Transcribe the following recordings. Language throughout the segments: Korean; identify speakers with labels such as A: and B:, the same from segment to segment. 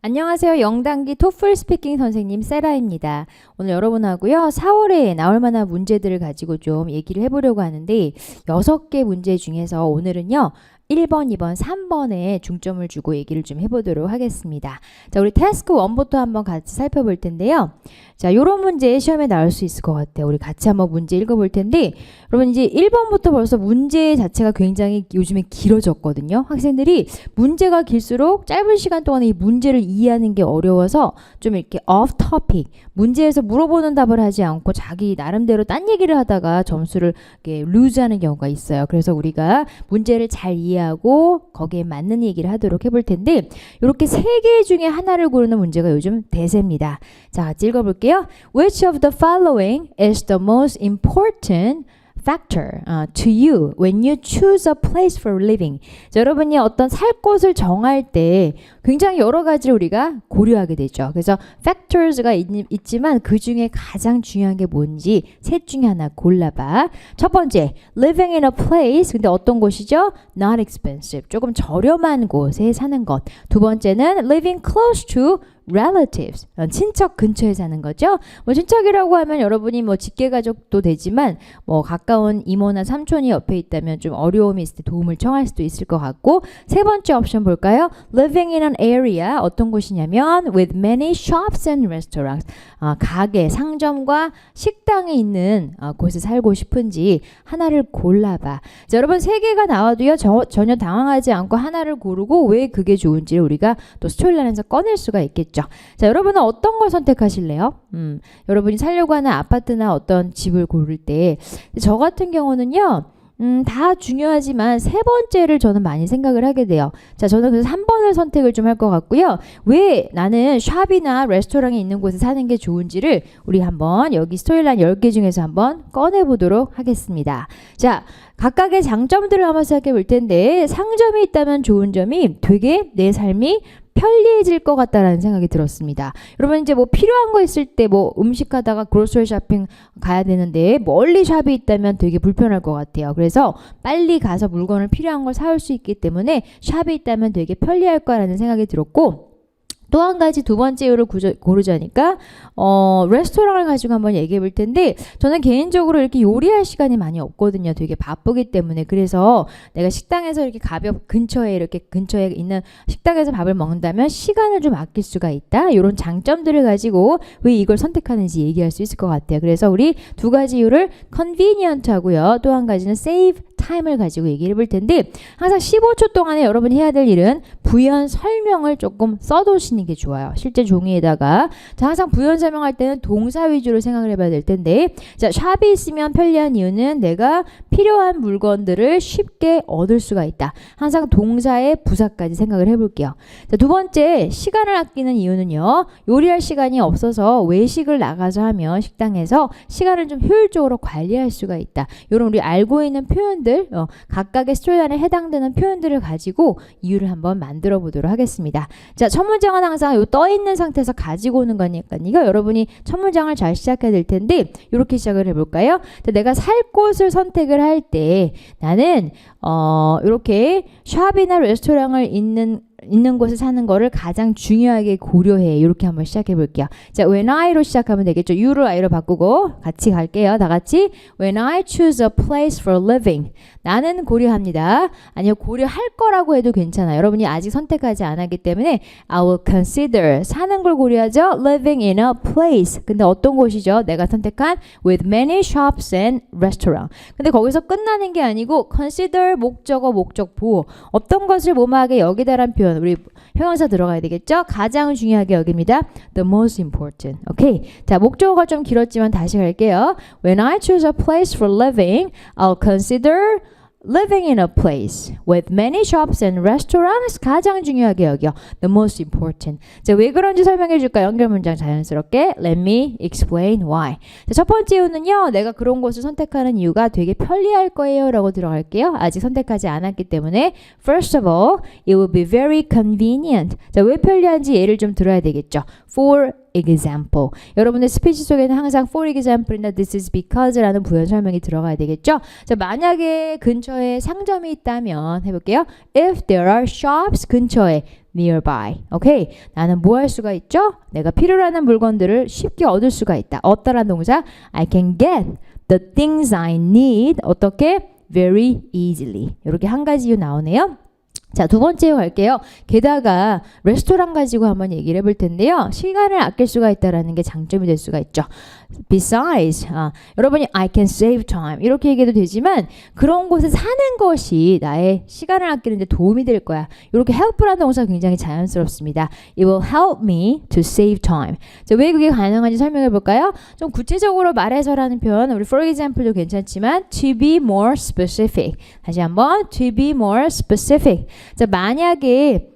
A: 안녕하세요. 영단기 토플 스피킹 선생님 세라입니다. 오늘 여러분하고요. 4월에 나올 만한 문제들을 가지고 좀 얘기를 해보려고 하는데 6개 문제 중에서 오늘은요. 1번, 2번, 3번에 중점을 주고 얘기를 좀 해보도록 하겠습니다. 자, 우리 태스크 1부터 한번 같이 살펴볼 텐데요. 자, 요런 문제 시험에 나올 수 있을 것 같아요. 우리 같이 한번 문제 읽어볼 텐데 여러분 이제 1번부터 벌써 문제 자체가 굉장히 요즘에 길어졌거든요. 학생들이 문제가 길수록 짧은 시간 동안에 이 문제를 이해하는 게 어려워서 좀 이렇게 off topic, 문제에서 물어보는 답을 하지 않고 자기 나름대로 딴 얘기를 하다가 점수를 이렇게 luse하는 경우가 있어요. 그래서 우리가 문제를 잘 이해하고 거기에 맞는 얘기를 하도록 해볼 텐데 이렇게 3개 중에 하나를 고르는 문제가 요즘 대세입니다. 자, 같이 읽어볼게요. Which of the following is the most important factor to you when you choose a place for living? 자, 여러분이 어떤 살 곳을 정할 때 굉장히 여러 가지를 우리가 고려하게 되죠. 그래서 factors가 있지만 그 중에 가장 중요한 게 뭔지 셋 중에 하나 골라봐. 첫 번째, living in a place. 근데 어떤 곳이죠? Not expensive. 조금 저렴한 곳에 사는 것. 두 번째는 living close to relatives, 친척 근처에 사는 거죠. 뭐 친척이라고 하면 여러분이 뭐 직계가족도 되지만 뭐 가까운 이모나 삼촌이 옆에 있다면 좀 어려움이 있을 때 도움을 청할 수도 있을 것 같고, 세 번째 옵션 볼까요? Living in an area, 어떤 곳이냐면 with many shops and restaurants, 가게, 상점과 식당이 있는 곳에 살고 싶은지 하나를 골라봐. 자, 여러분 세 개가 나와도요 전혀 당황하지 않고 하나를 고르고 왜 그게 좋은지를 우리가 또 스토리라인에서 꺼낼 수가 있겠죠. 자, 여러분은 어떤 걸 선택하실래요? 여러분이 살려고 하는 아파트나 어떤 집을 고를 때 저 같은 경우는요. 다 중요하지만 세 번째를 저는 많이 생각을 하게 돼요. 자, 저는 그래서 3번을 선택을 좀 할 것 같고요. 왜 나는 샵이나 레스토랑이 있는 곳에 사는 게 좋은지를 우리 한번 여기 스토리라인 10개 중에서 한번 꺼내보도록 하겠습니다. 자, 각각의 장점들을 한번 생각해 볼 텐데 상점이 있다면 좋은 점이 되게 내 삶이 편리해질 것 같다라는 생각이 들었습니다. 여러분 이제 뭐 필요한 거 있을 때 뭐 음식하다가 그로서리 쇼핑 가야 되는데 멀리 샵이 있다면 되게 불편할 것 같아요. 그래서 빨리 가서 물건을 필요한 걸 사올 수 있기 때문에 샵이 있다면 되게 편리할 거라는 생각이 들었고, 또 한 가지 두 번째 이유를 고르자니까 레스토랑을 가지고 한번 얘기해 볼 텐데 저는 개인적으로 이렇게 요리할 시간이 많이 없거든요. 되게 바쁘기 때문에. 그래서 내가 식당에서 이렇게 이렇게 근처에 있는 식당에서 밥을 먹는다면 시간을 좀 아낄 수가 있다. 이런 장점들을 가지고 왜 이걸 선택하는지 얘기할 수 있을 것 같아요. 그래서 우리 두 가지 이유를 convenient 하고요. 또 한 가지는 save time을 가지고 얘기를 해볼 텐데 항상 15초 동안에 여러분이 해야 될 일은 부연 설명을 조금 써두시는 게 좋아요. 실제 종이에다가. 자, 항상 부연 설명할 때는 동사 위주로 생각을 해봐야 될 텐데, 자, 샵이 있으면 편리한 이유는 내가 필요한 물건들을 쉽게 얻을 수가 있다. 항상 동사의 부사까지 생각을 해볼게요. 자, 두 번째, 시간을 아끼는 이유는요. 요리할 시간이 없어서 외식을 나가서 하면 식당에서 시간을 좀 효율적으로 관리할 수가 있다. 이런 우리 알고 있는 표현들, 각각의 스토리라인에 해당되는 표현들을 가지고 이유를 한번 만들어 보도록 하겠습니다. 자, 첫 문장은 항상 요 떠 있는 상태에서 가지고 오는 거니까요. 여러분이 첫 문장을 잘 시작해야 될 텐데 이렇게 시작을 해볼까요? 자, 내가 살 곳을 선택을 할 때 나는 이렇게 샵이나 레스토랑을 있는 곳에 사는 거를 가장 중요하게 고려해. 이렇게 한번 시작해 볼게요. 자, when I로 시작하면 되겠죠. You를 I로 바꾸고 같이 갈게요. 다 같이. When I choose a place for living. 나는 고려합니다. 아니요, 고려할 거라고 해도 괜찮아요. 여러분이 아직 선택하지 않았기 때문에 I will consider. 사는 걸 고려하죠. Living in a place. 근데 어떤 곳이죠? 내가 선택한 with many shops and restaurant. 근데 거기서 끝나는 게 아니고 consider 목적어, 목적 보호. 어떤 것을 뭐뭐하게 여기다란 표현. 우리 형용사 들어가야 되겠죠? 가장 중요하게 여깁니다. The most important. 오케이. 자, 목적어가 좀 길었지만 다시 갈게요. When I choose a place for living, I'll consider living in a place with many shops and restaurants. 가장 중요하게 여겨. The most important. 자, 왜 그런지 설명해 줄까? 연결 문장 자연스럽게. Let me explain why. 자, 첫 번째 이유는요. 내가 그런 곳을 선택하는 이유가 되게 편리할 거예요 라고 들어갈게요. 아직 선택하지 않았기 때문에 First of all, it will be very convenient. 자, 왜 편리한지 예를 좀 들어야 되겠죠. For example. 여러분의 스피치 속에는 항상 for example이나 this is because라는 부연 설명이 들어가야 되겠죠. 자, 만약에 근처에 상점이 있다면 해볼게요. If there are shops 근처에 nearby. 오케이. 나는 뭐 할 수가 있죠? 내가 필요로 하는 물건들을 쉽게 얻을 수가 있다. 얻다라는 동사 I can get the things I need 어떻게? very easily. 이렇게 한 가지 이유 나오네요. 자, 두 번째 갈게요. 게다가 레스토랑 가지고 한번 얘기를 해볼 텐데요. 시간을 아낄 수가 있다는 게 장점이 될 수가 있죠. Besides, 여러분이 I can save time 이렇게 얘기해도 되지만 그런 곳에 사는 것이 나의 시간을 아끼는 데 도움이 될 거야. 이렇게 help라는 동사가 굉장히 자연스럽습니다. It will help me to save time. 자, 왜 그게 가능한지 설명해 볼까요? 좀 구체적으로 말해서라는 표현, 우리 for example도 괜찮지만 to be more specific. 다시 한번 to be more specific. 자, 만약에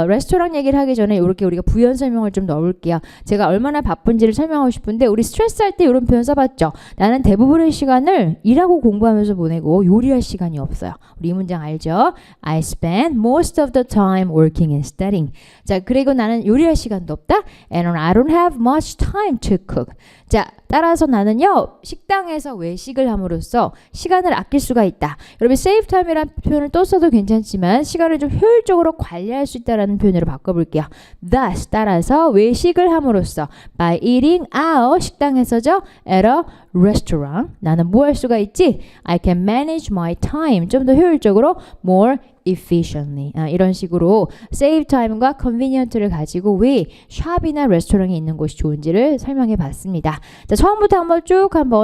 A: 레스토랑 얘기를 하기 전에 이렇게 우리가 부연 설명을 좀 넣어볼게요. 제가 얼마나 바쁜지를 설명하고 싶은데 우리 스트레스 할 때 이런 표현 써봤죠. 나는 대부분의 시간을 일하고 공부하면서 보내고 요리할 시간이 없어요. 우리 이 문장 알죠? I spend most of the time working and studying. 자, 그리고 나는 요리할 시간도 없다. And I don't have much time to cook. 자, 따라서 나는요 식당에서 외식을 함으로써 시간을 아낄 수가 있다. 여러분 save time이라는 표현을 또 써도 괜찮지만 시간을 좀 효율적으로 관리할 수 있다라는 표현으로 바꿔볼게요. Thus 따라서 외식을 함으로써 by eating out 식당에서죠 at a restaurant 나는 뭐 할 수가 있지? I can manage my time 좀 더 효율적으로 more efficiently 이런 식으로 save time과 convenient를 가지고 왜 샵이나 레스토랑이 있는 곳이 좋은지를 설명해 봤습니다. 자, 처음부터 한번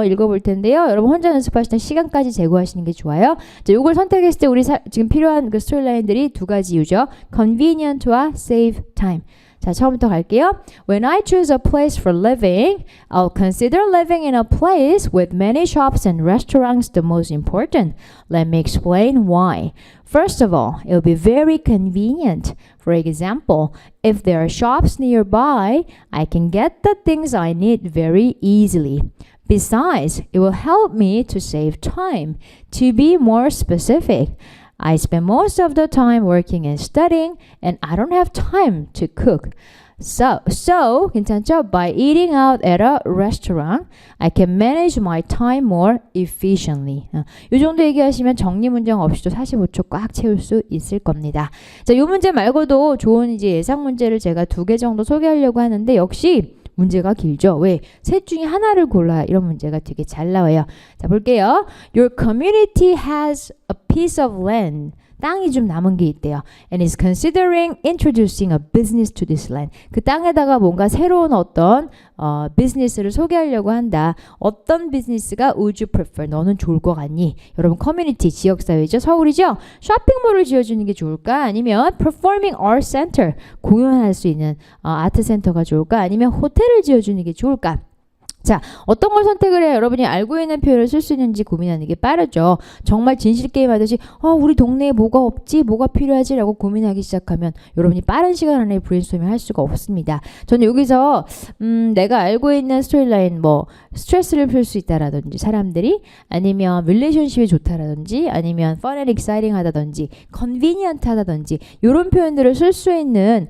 A: 읽어볼 텐데요. 여러분 혼자 연습하실 때 시간까지 제고하시는 게 좋아요. 자, 요걸 선택했을 때 우리 지금 필요한 그 스토리라인들이 두 가지 이유죠. convenient와 save time. 자, 처음부터 갈게요. When I choose a place for living, I'll consider living in a place with many shops and restaurants the most important. Let me explain why. First of all, it'll be very convenient. For example, if there are shops nearby, I can get the things I need very easily. Besides, it will help me to save time. To be more specific, I spend most of the time working and studying, and I don't have time to cook. So, 괜찮죠? By eating out at a restaurant, I can manage my time more efficiently. 이 정도 얘기하시면 정리 문장 없이도 45초 꽉 채울 수 있을 겁니다. 자, 이 문제 말고도 좋은 이제 예상 문제를 제가 2개 정도 소개하려고 하는데 역시 문제가 길죠. 왜? 셋 중에 하나를 골라 이런 문제가 되게 잘 나와요. 자, 볼게요. Your community has a piece of land. 땅이 좀 남은 게 있대요. And is considering introducing a business to this land. 그 땅에다가 뭔가 새로운 어떤 비즈니스를 소개하려고 한다. 어떤 비즈니스가 would you prefer? 너는 좋을 것 같니? 여러분 커뮤니티, 지역사회죠. 서울이죠? 쇼핑몰을 지어주는 게 좋을까? 아니면 performing art center, 공연할 수 있는 아트 센터가 좋을까? 아니면 호텔을 지어주는 게 좋을까? 자, 어떤 걸 선택을 해야 여러분이 알고 있는 표현을 쓸 수 있는지 고민하는 게 빠르죠. 정말 진실게임 하듯이 우리 동네에 뭐가 없지? 뭐가 필요하지? 라고 고민하기 시작하면 여러분이 빠른 시간 안에 브레인스토밍을 할 수가 없습니다. 저는 여기서 내가 알고 있는 스토리라인 뭐 스트레스를 풀 수 있다라든지 사람들이 아니면 릴레이션십이 좋다라든지 아니면 fun and exciting 하다든지 convenient 하다든지 이런 표현들을 쓸 수 있는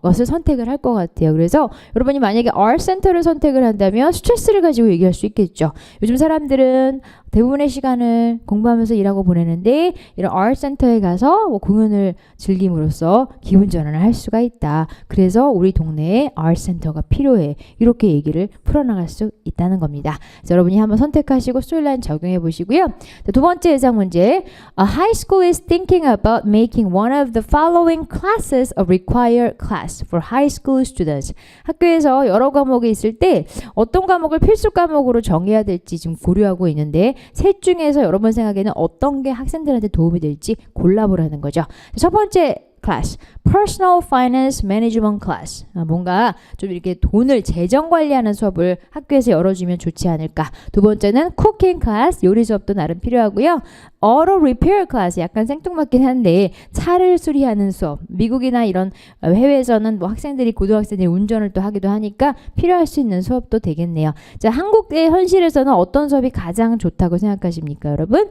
A: 것을 선택을 할 것 같아요. 그래서 여러분이 만약에 art center를 선택을 한다면 스트레스를 가지고 얘기할 수 있겠죠. 요즘 사람들은 대부분의 시간을 공부하면서 일하고 보내는데 이런 art center에 가서 뭐 공연을 즐김으로써 기분 전환을 할 수가 있다. 그래서 우리 동네에 art center가 필요해. 이렇게 얘기를 풀어나갈 수 있다는 겁니다. 그래서 여러분이 한번 선택하시고 스토리라인 적용해 보시고요. 자, 두 번째 예상 문제. A high school is thinking about making one of the following classes a required class for high school students. 학교에서 여러 과목이 있을 때 어떤 과목을 필수 과목으로 정해야 될지 지금 고려하고 있는데 셋 중에서 여러분 생각에는 어떤 게 학생들한테 도움이 될지 골라보라는 거죠. 첫 번째 class, personal finance management class. 뭔가 좀 이렇게 돈을 재정 관리하는 수업을 학교에서 열어주면 좋지 않을까. 두 번째는 cooking class, 요리 수업도 나름 필요하고요. auto repair class, 약간 생뚱맞긴 한데 차를 수리하는 수업. 미국이나 이런 해외에서는 뭐 학생들이 고등학생들이 운전을 또 하기도 하니까 필요할 수 있는 수업도 되겠네요. 자, 한국의 현실에서는 어떤 수업이 가장 좋다고 생각하십니까, 여러분?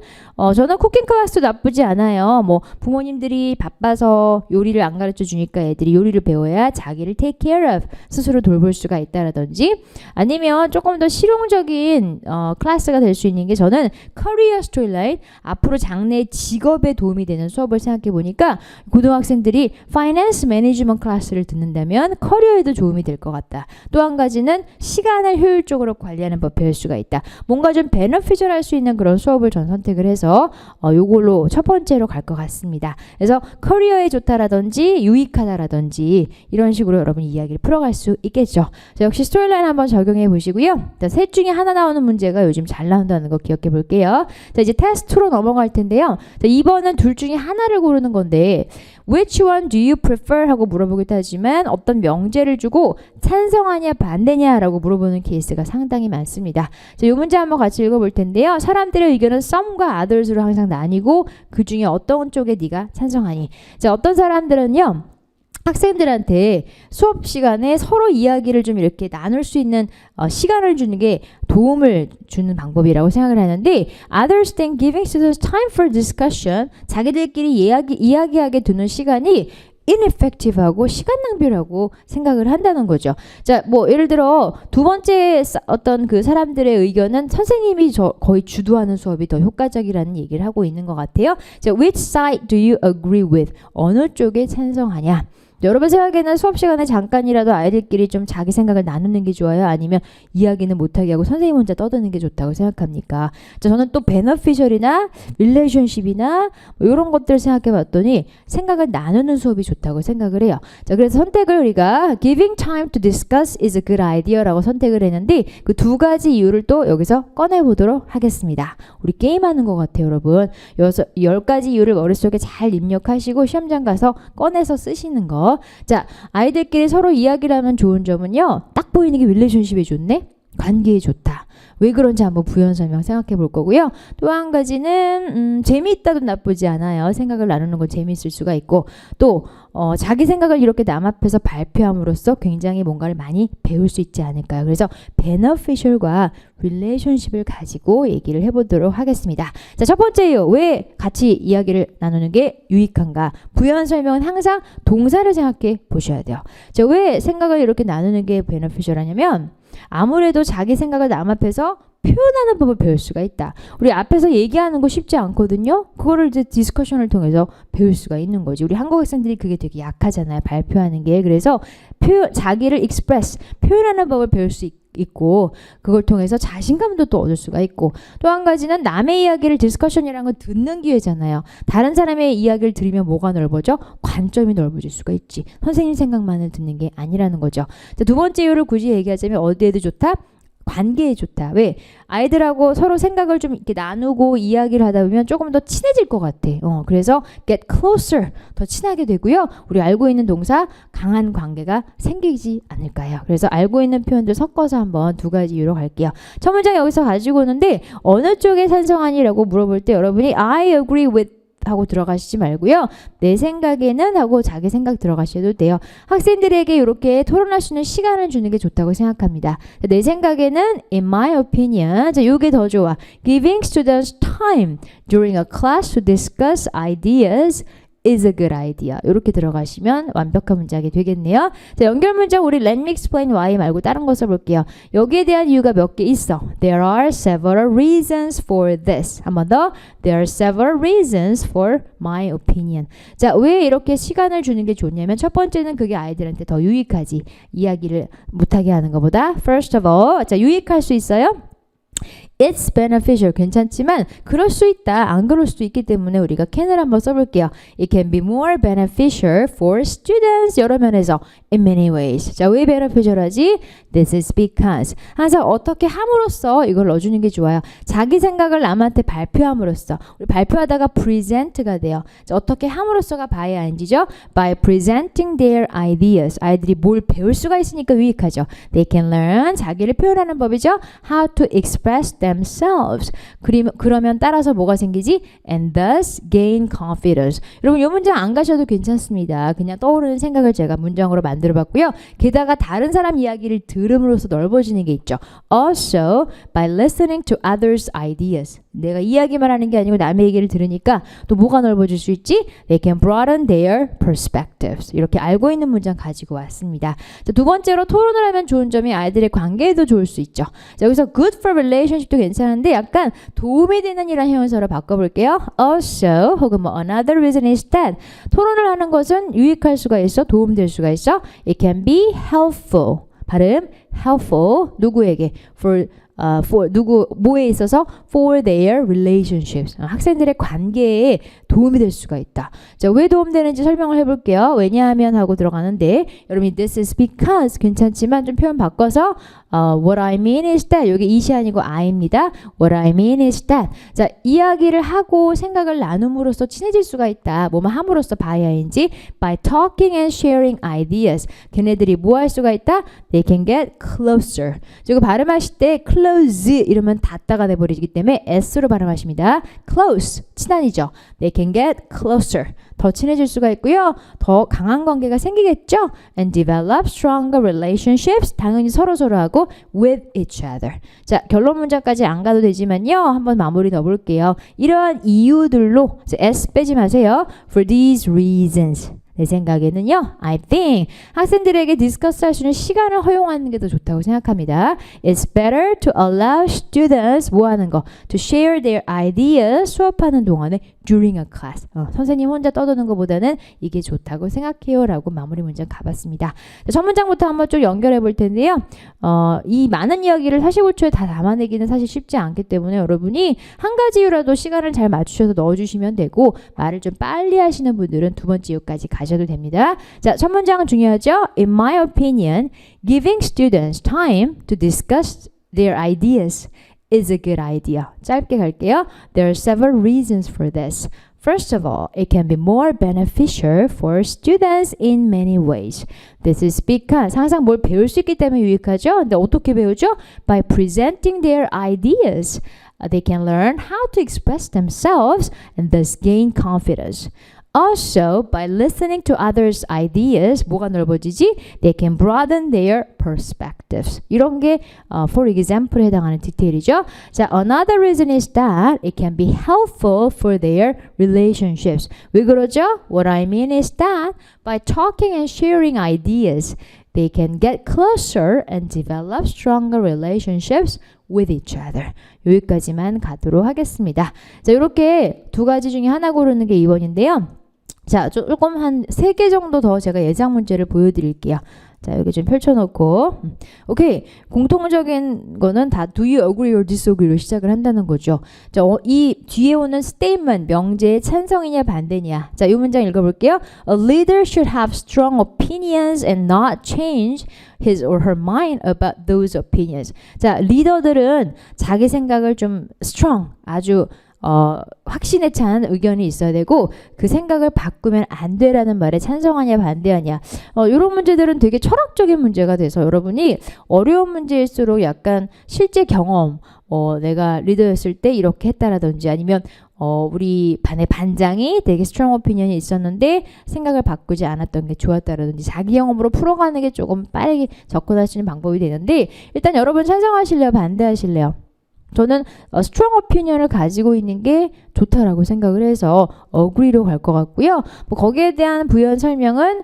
A: 저는 쿠킹 클래스도 나쁘지 않아요. 뭐 부모님들이 바빠서 요리를 안 가르쳐 주니까 애들이 요리를 배워야 자기를 take care of, 스스로 돌볼 수가 있다라든지, 아니면 조금 더 실용적인 클래스가 될 수 있는 게 저는 career storyline, 앞으로 장래 직업에 도움이 되는 수업을 생각해 보니까 고등학생들이 finance management 클래스를 듣는다면 커리어에도 도움이 될 것 같다. 또 한 가지는 시간을 효율적으로 관리하는 법 배울 수가 있다. 뭔가 좀 베너피셜 할 수 있는 그런 수업을 전 선택을 해서 요걸로 첫 번째로 갈 것 같습니다. 그래서 커리어에 좋다라든지 유익하다라든지 이런 식으로 여러분 이야기를 풀어갈 수 있겠죠. 자, 역시 스토리라인 한번 적용해 보시고요. 자, 셋 중에 하나 나오는 문제가 요즘 잘 나온다는 거 기억해 볼게요. 자, 이제 테스트로 넘어갈 텐데요. 자, 2번은 둘 중에 하나를 고르는 건데 Which one do you prefer? 하고 물어보기도 하지만 어떤 명제를 주고 찬성하냐 반대냐 라고 물어보는 케이스가 상당히 많습니다. 자, 이 문제 한번 같이 읽어볼 텐데요. 사람들의 의견은 some과 others로 항상 나뉘고 그 중에 어떤 쪽에 네가 찬성하니? 자, 어떤 사람들은요. 학생들한테 수업 시간에 서로 이야기를 좀 이렇게 나눌 수 있는 시간을 주는 게 도움을 주는 방법이라고 생각을 하는데 others think giving students time for discussion, 자기들끼리 이야기하게 두는 시간이 ineffective하고 시간 낭비라고 생각을 한다는 거죠. 자, 뭐 예를 들어 두 번째 어떤 그 사람들의 의견은 선생님이 거의 주도하는 수업이 더 효과적이라는 얘기를 하고 있는 것 같아요. 자, which side do you agree with? 어느 쪽에 찬성하냐? 여러분 생각에는 수업 시간에 잠깐이라도 아이들끼리 좀 자기 생각을 나누는 게 좋아요? 아니면 이야기는 못하게 하고 선생님 혼자 떠드는 게 좋다고 생각합니까? 자, 저는 또 베너피셜이나 릴레이션십이나 뭐 이런 것들을 생각해 봤더니 생각을 나누는 수업이 좋다고 생각을 해요. 자, 그래서 선택을 우리가 giving time to discuss is a good idea 라고 선택을 했는데 그 두 가지 이유를 또 여기서 꺼내보도록 하겠습니다. 우리 게임하는 것 같아요, 여러분. 10가지 이유를 머릿속에 잘 입력하시고 시험장 가서 꺼내서 쓰시는 거. 자, 아이들끼리 서로 이야기를 하면 좋은 점은요. 딱 보이는 게 릴레이션십에 좋네? 관계에 좋다. 왜 그런지 한번 부연 설명 생각해 볼 거고요. 또 한 가지는 재미있다도 나쁘지 않아요. 생각을 나누는 건 재미있을 수가 있고 또 자기 생각을 이렇게 남 앞에서 발표함으로써 굉장히 뭔가를 많이 배울 수 있지 않을까요? 그래서 beneficial과 relationship을 가지고 얘기를 해보도록 하겠습니다. 자, 첫 번째요. 왜 같이 이야기를 나누는 게 유익한가? 부연 설명은 항상 동사를 생각해 보셔야 돼요. 자, 왜 생각을 이렇게 나누는 게 beneficial하냐면 아무래도 자기 생각을 남 앞에서 표현하는 법을 배울 수가 있다. 우리 앞에서 얘기하는 거 쉽지 않거든요. 그거를 이제 디스커션을 통해서 배울 수가 있는 거지. 우리 한국 학생들이 그게 되게 약하잖아요. 발표하는 게. 그래서 자기를 express, 표현하는 법을 배울 수 있고 그걸 통해서 자신감도 또 얻을 수가 있고 또 한 가지는 남의 이야기를 디스커션이라는 건 듣는 기회잖아요. 다른 사람의 이야기를 들으면 뭐가 넓어져? 관점이 넓어질 수가 있지. 선생님 생각만을 듣는 게 아니라는 거죠. 자, 두 번째 이유를 굳이 얘기하자면 어디에도 좋다? 관계에 좋다. 왜? 아이들하고 서로 생각을 좀 이렇게 나누고 이야기를 하다 보면 조금 더 친해질 것 같아. 그래서 get closer, 더 친하게 되고요. 우리 알고 있는 동사 강한 관계가 생기지 않을까요? 그래서 알고 있는 표현들 섞어서 한번 두 가지 이유로 갈게요. 첫 문장 여기서 가지고 오는데 어느 쪽에 찬성하니라고 물어볼 때 여러분이 I agree with 하고 들어가시지 말고요. 내 생각에는 하고 자기 생각 들어가셔도 돼요. 학생들에게 이렇게 토론할 수 있는 시간을 주는 게 좋다고 생각합니다. 내 생각에는 in my opinion, 자, 이게 더 좋아. Giving students time during a class to discuss ideas is a good idea. 이렇게 들어가시면 완벽한 문장이 되겠네요. 자, 연결 문장 우리 let me explain why 말고 다른 거 써볼게요. 여기에 대한 이유가 몇 개 있어. There are several reasons for this. 한 번 더. There are several reasons for my opinion. 자, 왜 이렇게 시간을 주는 게 좋냐면 첫 번째는 그게 아이들한테 더 유익하지. 이야기를 못하게 하는 것보다. First of all, 자, 유익할 수 있어요? It's beneficial. 괜찮지만 그럴 수 있다. 안 그럴 수도 있기 때문에 우리가 can을 한번 써볼게요. It can be more beneficial for students. 여러 면에서 in many ways. 자, 왜 beneficial하지? This is because. 항상 어떻게 함으로써 이걸 넣어주는 게 좋아요. 자기 생각을 남한테 발표함으로써. 우리 발표하다가 present가 돼요. 자, 어떻게 함으로써가 by ing죠? By presenting their ideas. 아이들이 뭘 배울 수가 있으니까 유익하죠. They can learn. 자기를 표현하는 법이죠. How to express themselves. 그러면 따라서 뭐가 생기지? And thus gain confidence. 여러분 이 문장 안 가셔도 괜찮습니다. 그냥 떠오르는 생각을 제가 문장으로 만들어 봤고요. 게다가 다른 사람 이야기를 들음으로써 넓어지는 게 있죠. Also by listening to others' ideas. 내가 이야기만 하는 게 아니고 남의 얘기를 들으니까 또 뭐가 넓어질 수 있지? They can broaden their perspectives. 이렇게 알고 있는 문장 가지고 왔습니다. 자, 두 번째로 토론을 하면 좋은 점이 아이들의 관계에도 좋을 수 있죠. 자, 여기서 good for relationship도 괜찮은데 약간 도움이 되는 이런 형용사로 바꿔볼게요. Also 혹은 뭐 another reason is that 토론을 하는 것은 유익할 수가 있어, 도움될 수가 있어. It can be helpful. 발음 helpful 누구에게? for 누구 뭐에 있어서 for their relationships 학생들의 관계에 도움이 될 수가 있다. 자, 왜 도움되는지 설명을 해볼게요. 왜냐하면 하고 들어가는데 여러분이 this is because 괜찮지만 좀 표현 바꿔서 what I mean is that 여기 is이 아니고 I입니다. What I mean is that 자, 이야기를 하고 생각을 나눔으로써 친해질 수가 있다. 뭐뭐 함으로써 by ing by talking and sharing ideas 걔네들이 뭐 할 수가 있다? They can get closer. 이거 발음하실 때 close 이러면 닫다가 돼버리기 때문에 S로 발음하십니다. close 친한이죠. They can get closer 더 친해질 수가 있고요. 더 강한 관계가 생기겠죠. And develop stronger relationships 당연히 서로서로하고 with each other. 자, 결론 문장까지 안 가도 되지만요. 한번 마무리 넣어볼게요. 이러한 이유들로 S 빼지 마세요. For these reasons. 내 생각에는요, I think 학생들에게 디스커스 할 수 있는 시간을 허용하는 게 더 좋다고 생각합니다. It's better to allow students 뭐 하는 거? To share their ideas 수업하는 동안에 during a class. 선생님 혼자 떠드는 것보다는 이게 좋다고 생각해요 라고 마무리 문장 가봤습니다. 자, 첫 문장부터 한번 좀 연결해 볼 텐데요. 이 많은 이야기를 45초에 다 담아내기는 사실 쉽지 않기 때문에 여러분이 한 가지 이유라도 시간을 잘 맞추셔서 넣어주시면 되고 말을 좀 빨리 하시는 분들은 두 번째 이유까지 가셔도 됩니다. 자, 첫 문장은 중요하죠. In my opinion, giving students time to discuss their ideas is a good idea. 짧게 갈게요. There are several reasons for this. First of all, it can be more beneficial for students in many ways. This is because 항상 뭘 배울 수 있기 때문에 유익하죠. 근데 어떻게 배우죠? By presenting their ideas. They can learn how to express themselves and thus gain confidence. Also, by listening to others' ideas, 뭐가 넓어지지? They can broaden their perspectives. 이런 게 for example에 해당하는 디테일이죠. 자, another reason is that it can be helpful for their relationships. 왜 그러죠? What I mean is that by talking and sharing ideas, they can get closer and develop stronger relationships with each other. 여기까지만 가도록 하겠습니다. 자, 이렇게 두 가지 중에 하나 고르는 게 2번인데요. 자, 조금 한 3개 정도 더 제가 예상 문제를 보여드릴게요. 자, 여기 좀 펼쳐놓고 오케이. 공통적인 거는 다 do you agree or disagree로 시작을 한다는 거죠. 자, 이 뒤에 오는 statement, 명제의 찬성이냐 반대냐. 자, 이 문장 읽어볼게요. A leader should have strong opinions and not change his or her mind about those opinions. 자, 리더들은 자기 생각을 좀 strong, 아주 확신에 찬 의견이 있어야 되고 그 생각을 바꾸면 안 되라는 말에 찬성하냐 반대하냐 이런 문제들은 되게 철학적인 문제가 돼서 여러분이 어려운 문제일수록 약간 실제 경험 내가 리더였을 때 이렇게 했다라든지 아니면 우리 반의 반장이 되게 스트롱 오피니언이 있었는데 생각을 바꾸지 않았던 게 좋았다라든지 자기 경험으로 풀어가는 게 조금 빠르게 접근할 수 있는 방법이 되는데 일단 여러분 찬성하실래요 반대하실래요? 저는 스트롱 오피니언을 가지고 있는 게 좋다라고 생각을 해서 agree로 갈 것 같고요. 뭐 거기에 대한 부연 설명은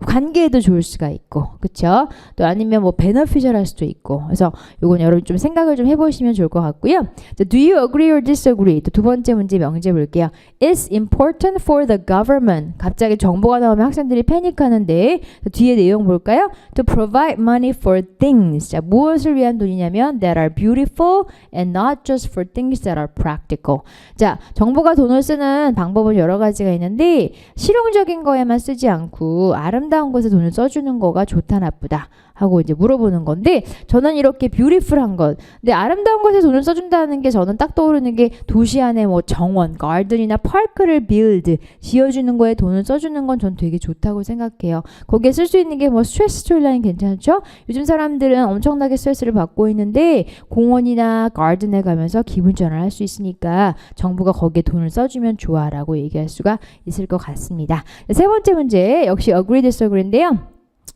A: 관계에도 좋을 수가 있고, 그쵸? 또 아니면 뭐 beneficial 할 수도 있고. 그래서 요건 여러분 좀 생각을 좀 해보시면 좋을 것 같고요. 자, do you agree or disagree? 또 두 번째 문제 명제 볼게요. It's important for the government. 갑자기 정보가 나오면 학생들이 패닉하는데 뒤에 내용 볼까요? To provide money for things. 자, 무엇을 위한 돈이냐면 that are beautiful and not just for things that are practical. 자, 정부가 돈을 쓰는 방법은 여러 가지가 있는데 실용적인 거에만 쓰지 않고 아름다운 아름다운 것에 돈을 써주는 거가 좋다 나쁘다 하고 이제 물어보는 건데 저는 이렇게 뷰티풀한 것 근데 아름다운 것에 돈을 써준다는 게 저는 딱 떠오르는 게 도시 안에 뭐 정원, 가든이나 파크를 빌드 지어주는 거에 돈을 써주는 건 전 되게 좋다고 생각해요. 거기에 쓸 수 있는 게 뭐 스트레스 스토리라인 괜찮죠? 요즘 사람들은 엄청나게 스트레스를 받고 있는데 공원이나 가든에 가면서 기분 전환할 수 있으니까 정부가 거기에 돈을 써주면 좋아라고 얘기할 수가 있을 것 같습니다. 세 번째 문제 역시 agree disagree인데요.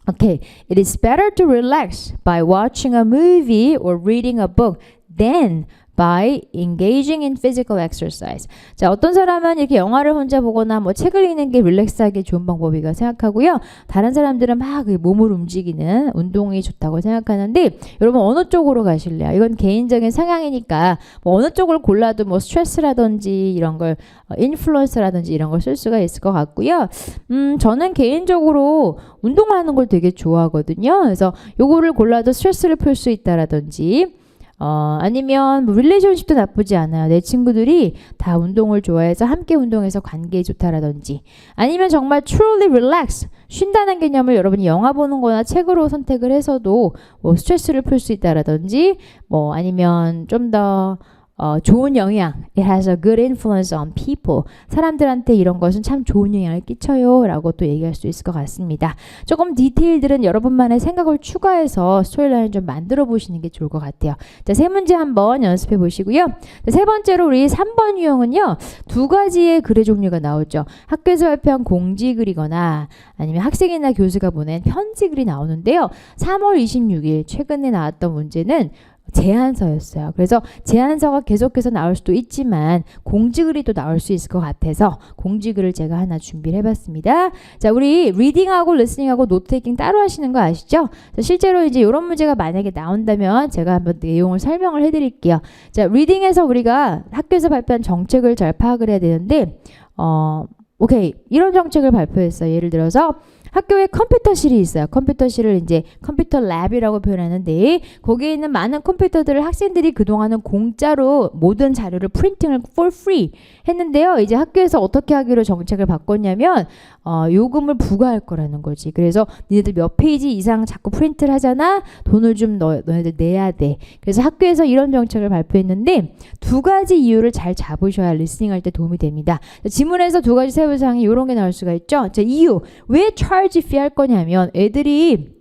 A: Okay, it is better to relax by watching a movie or reading a book than by engaging in physical exercise. 자, 어떤 사람은 이렇게 영화를 혼자 보거나 뭐 책을 읽는 게 릴렉스하기 좋은 방법이라고 생각하고요. 다른 사람들은 막 몸을 움직이는 운동이 좋다고 생각하는데 여러분 어느 쪽으로 가실래요? 이건 개인적인 성향이니까 뭐 어느 쪽을 골라도 뭐 스트레스라든지 이런 걸 인플루언스라든지 이런 걸 쓸 수가 있을 것 같고요. 저는 개인적으로 운동을 하는 걸 되게 좋아하거든요. 그래서 요거를 골라도 스트레스를 풀 수 있다라든지 아니면 뭐 릴레이션십도 나쁘지 않아요. 내 친구들이 다 운동을 좋아해서 함께 운동해서 관계에 좋다라든지 아니면 정말 truly relax 쉰다는 개념을 여러분이 영화 보는 거나 책으로 선택을 해서도 뭐 스트레스를 풀 수 있다라든지 뭐 아니면 좀더 좋은 영향 it has a good influence on people 사람들한테 이런 것은 참 좋은 영향을 끼쳐요 라고 또 얘기할 수 있을 것 같습니다. 조금 디테일들은 여러분만의 생각을 추가해서 스토리라인을 좀 만들어 보시는 게 좋을 것 같아요. 자, 세 문제 한번 연습해 보시고요. 자, 세 번째로 우리 3번 유형은요. 두 가지의 글의 종류가 나오죠. 학교에서 발표한 공지글이거나 아니면 학생이나 교수가 보낸 편지글이 나오는데요. 3월 26일 최근에 나왔던 문제는 제안서였어요. 그래서 제안서가 계속해서 나올 수도 있지만 공지글이 또 나올 수 있을 것 같아서 공지글을 제가 하나 준비를 해봤습니다. 자, 우리 리딩하고 리스닝하고 노트테이킹 따로 하시는 거 아시죠? 자, 실제로 이제 이런 문제가 만약에 나온다면 제가 한번 내용을 설명을 해드릴게요. 자, 리딩에서 우리가 학교에서 발표한 정책을 잘 파악을 해야 되는데 오케이 이런 정책을 발표했어요. 예를 들어서 학교에 컴퓨터실이 있어요. 컴퓨터실을 이제 컴퓨터 랩이라고 표현하는데 거기에 있는 많은 컴퓨터들을 학생들이 그동안은 공짜로 모든 자료를 프린팅을 for free 했는데요. 이제 학교에서 어떻게 하기로 정책을 바꿨냐면 요금을 부과할 거라는 거지. 그래서 니네들 몇 페이지 이상 자꾸 프린트를 하잖아. 돈을 좀 너네들 내야 돼. 그래서 학교에서 이런 정책을 발표했는데 두 가지 이유를 잘 잡으셔야 리스닝할 때 도움이 됩니다. 지문에서 두 가지 세부사항이 이런 게 나올 수가 있죠. 자, 이유. 왜 charge fee 할 거냐면 애들이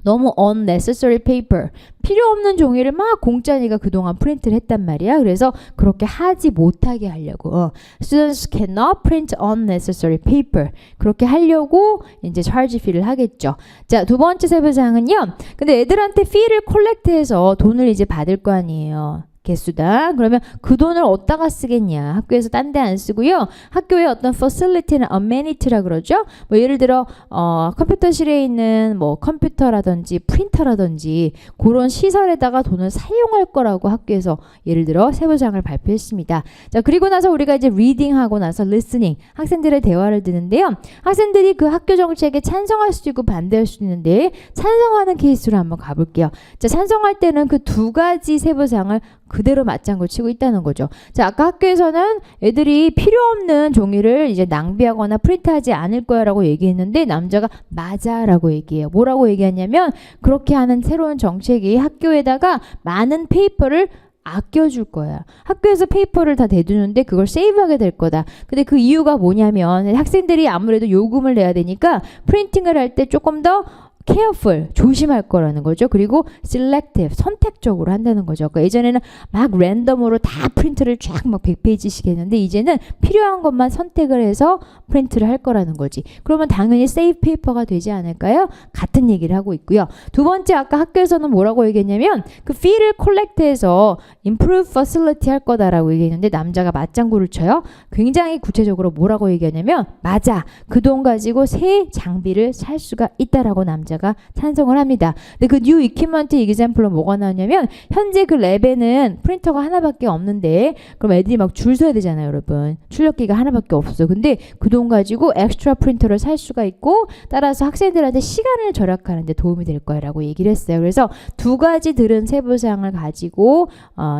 A: 너무 unnecessary paper 필요 없는 종이를 막 공짜니까 그동안 프린트를 했단 말이야. 그래서 그렇게 하지 못하게 하려고 students cannot print unnecessary paper 그렇게 하려고 이제 charge fee를 하겠죠. 자, 두 번째 세부사항은요. 근데 애들한테 fee를 콜렉트해서 돈을 이제 받을 거 아니에요. 개수당. 그러면 그 돈을 어디다가 쓰겠냐. 학교에서 딴 데 안 쓰고요. 학교의 어떤 facility나 amenity라 그러죠. 뭐 예를 들어 컴퓨터실에 있는 뭐 컴퓨터라든지 프린터라든지 그런 시설에다가 돈을 사용할 거라고 학교에서 예를 들어 세부사항을 발표했습니다. 자, 그리고 나서 우리가 이제 reading하고 나서 listening 학생들의 대화를 듣는데요. 학생들이 그 학교 정책에 찬성할 수도 있고 반대할 수도 있는데 찬성하는 케이스로 한번 가볼게요. 자, 찬성할 때는 그 두 가지 세부사항을 그대로 맞장구 치고 있다는 거죠. 자, 아까 학교에서는 애들이 필요 없는 종이를 이제 낭비하거나 프린트하지 않을 거야 라고 얘기했는데 남자가 맞아 라고 얘기해요. 뭐라고 얘기하냐면 그렇게 하는 새로운 정책이 학교에다가 많은 페이퍼를 아껴줄 거야. 학교에서 페이퍼를 다 대두는데 그걸 세이브하게 될 거다. 근데 그 이유가 뭐냐면 학생들이 아무래도 요금을 내야 되니까 프린팅을 할 때 조금 더 careful, 조심할 거라는 거죠. 그리고 selective, 선택적으로 한다는 거죠. 그러니까 예전에는 막 랜덤으로 다 프린트를 쫙 막 100페이지씩 했는데 이제는 필요한 것만 선택을 해서 프린트를 할 거라는 거지. 그러면 당연히 save paper가 되지 않을까요? 같은 얘기를 하고 있고요. 두 번째 아까 학교에서는 뭐라고 얘기했냐면 그 fee를 collect해서 improve facility 할 거다라고 얘기했는데 남자가 맞장구를 쳐요. 굉장히 구체적으로 뭐라고 얘기하냐면 맞아. 그 돈 가지고 새 장비를 살 수가 있다라고 남자 남자가 찬성을 합니다. 근데 그 new equipment example로 뭐가 나오냐면 현재 그 랩에는 프린터가 하나밖에 없는데 그럼 애들이 막 줄 서야 되잖아요, 여러분. 출력기가 하나밖에 없어. 근데 그 돈 가지고 엑스트라 프린터를 살 수가 있고 따라서 학생들한테 시간을 절약하는 데 도움이 될 거라고 얘기를 했어요. 그래서 두 가지 들은 세부사항을 가지고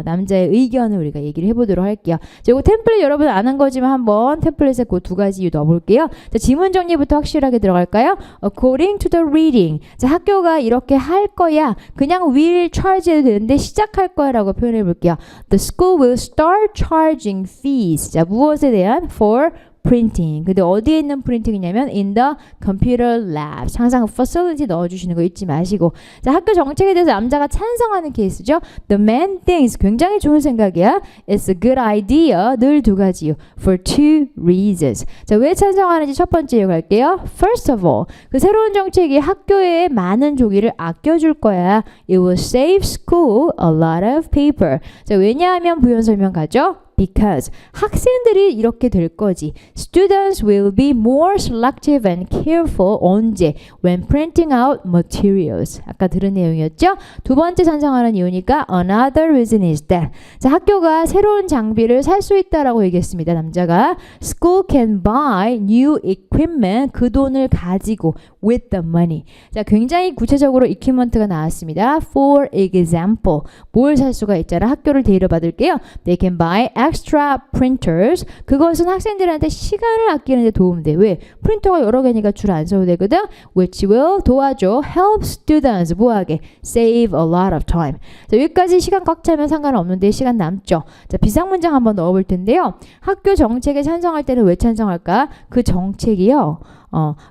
A: 남자의 의견을 우리가 얘기를 해보도록 할게요. 자, 이거 템플릿 여러분 아는 거지만 한번 템플릿에 그 두 가지 이유 넣어볼게요. 자, 지문 정리부터 확실하게 들어갈까요? According to the reading. 자, 학교가 이렇게 할 거야. 그냥 will charge 해도 되는데 시작할 거야 라고 표현해 볼게요. The school will start charging fees. 자, 무엇에 대한? For printing. 근데 어디에 있는 프린팅이냐면 in the computer labs. 항상 facility 넣어주시는 거 잊지 마시고. 자, 학교 정책에 대해서 남자가 찬성하는 케이스죠. The man thinks. 굉장히 좋은 생각이야. It's a good idea. 늘 두 가지 이유. For two reasons. 자, 왜 찬성하는지 첫 번째 이유 갈게요. First of all, 그 새로운 정책이 학교에 많은 종이를 아껴줄 거야. It will save school a lot of paper. 자, 왜냐하면 부연 설명 가죠. Because 학생들이 이렇게 될 거지. Students will be more selective and careful 언제? When printing out materials. 아까 들은 내용이었죠? 두 번째 찬성하는 이유니까 another reason is that. 자, 학교가 새로운 장비를 살 수 있다라고 얘기했습니다. 남자가 School can buy new equipment. 그 돈을 가지고 with the money. 자, 굉장히 구체적으로 equipment가 나왔습니다. For example. 뭘 살 수가 있잖아. 학교를 데리러 받을게요. They can buy extra printers. 그것은 학생들한테 시간을 아끼는 데 도움돼. 왜? 프린터가 여러 개니까 줄 안 써도 되거든. Which will 도와줘. Help students 뭐하게? Save a lot of time. 자, 여기까지 시간 꽉 차면 상관없는데 시간 남죠. 자, 비상문장 한번 넣어볼 텐데요. 학교 정책에 찬성할 때는 왜 찬성할까? 그 정책이요.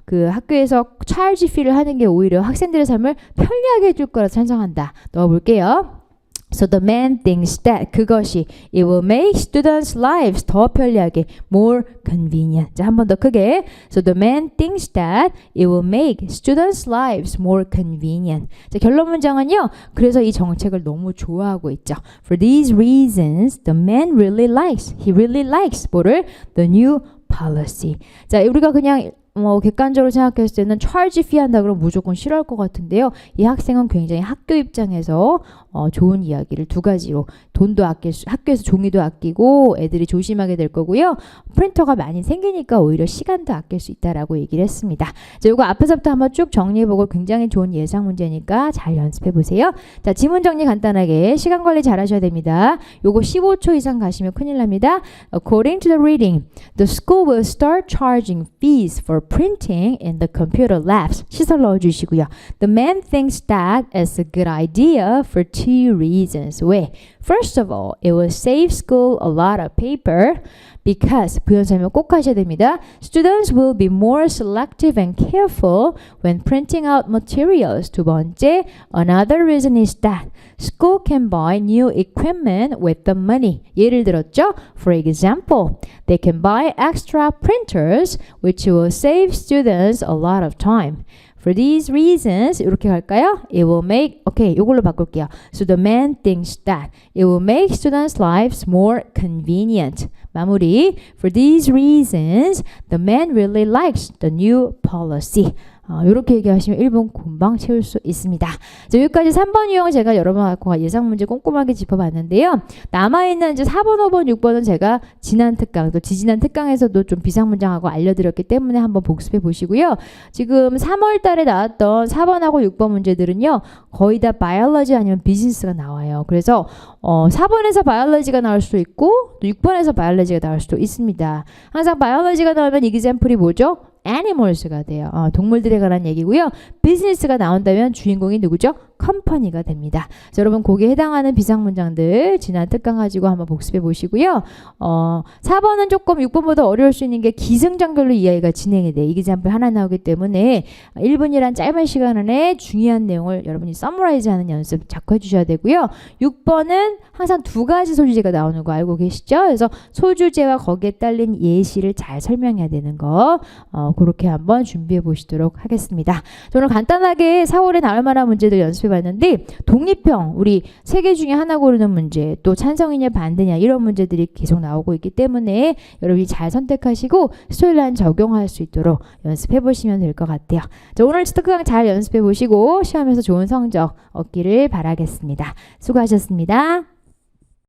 A: 그 학교에서 charge fee를 하는 게 오히려 학생들의 삶을 편리하게 해줄 거라 찬성한다. 넣어볼게요. So the man thinks that 그것이 it will make students' lives 더 편리하게 more convenient. 자, 한 번 더 크게. So the man thinks that it will make students' lives more convenient. 자, 결론 문장은요. 그래서 이 정책을 너무 좋아하고 있죠. For these reasons, the man really likes. He really likes 뭐를? The new policy. 자, 우리가 그냥 객관적으로 생각했을 때는 charge fee 한다 그러면 무조건 싫어할 것 같은데요. 이 학생은 굉장히 학교 입장에서 좋은 이야기를 두 가지로 돈도 학교에서 종이도 아끼고 애들이 조심하게 될 거고요. 프린터가 많이 생기니까 오히려 시간도 아낄 수 있다라고 얘기를 했습니다. 자, 이거 앞에서부터 한번 쭉 정리해보고 굉장히 좋은 예상 문제니까 잘 연습해 보세요. 자, 지문 정리 간단하게 시간 관리 잘 하셔야 됩니다. 요거 15초 이상 가시면 큰일 납니다. According to the reading, the school will start charging fees for printing in the computer labs. 시설 넣어주시고요. The man thinks that it's a good idea for two reasons. 왜? First of all, it will save school a lot of paper because 부연 설명 꼭 하셔야 됩니다. Students will be more selective and careful when printing out materials. 두 번째, another reason is that school can buy new equipment with the money. 예를 들었죠? For example, they can buy extra printers which will save students a lot of time. For these reasons 이렇게 갈까요? It will make 오케이 이걸로 바꿀게요. So the man thinks that it will make students' lives more convenient. 마무리. For these reasons, the man really likes the new policy. 이렇게 얘기하시면 1분 금방 채울 수 있습니다. 자, 여기까지 3번 유형 제가 여러분하고 예상 문제 꼼꼼하게 짚어봤는데요. 남아있는 이제 4번, 5번, 6번은 제가 지난 특강, 또 지지난 특강에서도 좀 비상문장하고 알려드렸기 때문에 한번 복습해 보시고요. 지금 3월 달에 나왔던 4번하고 6번 문제들은요. 거의 다 바이올로지 아니면 비즈니스가 나와요. 그래서 4번에서 바이올로지가 나올 수도 있고 또 6번에서 바이올로지가 나올 수도 있습니다. 항상 바이올로지가 나오면 이기잼플이 뭐죠? animals가 돼요. 동물들에 관한 얘기고요. 비즈니스가 나온다면 주인공이 누구죠? 컴퍼니가 됩니다. 자, 여러분 거기에 해당하는 비상문장들 지난 특강 가지고 한번 복습해 보시고요. 4번은 조금 6번보다 어려울 수 있는 게 기승전결로 이야기가 진행이 돼. 이기잼플 하나 나오기 때문에 1분이란 짧은 시간 안에 중요한 내용을 여러분이 서머라이즈하는 연습 자꾸 해주셔야 되고요. 6번은 항상 두 가지 소주제가 나오는 거 알고 계시죠? 그래서 소주제와 거기에 딸린 예시를 잘 설명해야 되는 거 그렇게 한번 준비해 보시도록 하겠습니다. 오늘 간단하게 4월에 나올 만한 문제들 연습해 봤는데 독립형 우리 세 개 중에 하나 고르는 문제 또 찬성이냐 반대냐 이런 문제들이 계속 나오고 있기 때문에 여러분이 잘 선택하시고 스토리라인 적용할 수 있도록 연습해 보시면 될 것 같아요. 자, 오늘 스토크강 잘 연습해 보시고 시험에서 좋은 성적 얻기를 바라겠습니다. 수고하셨습니다.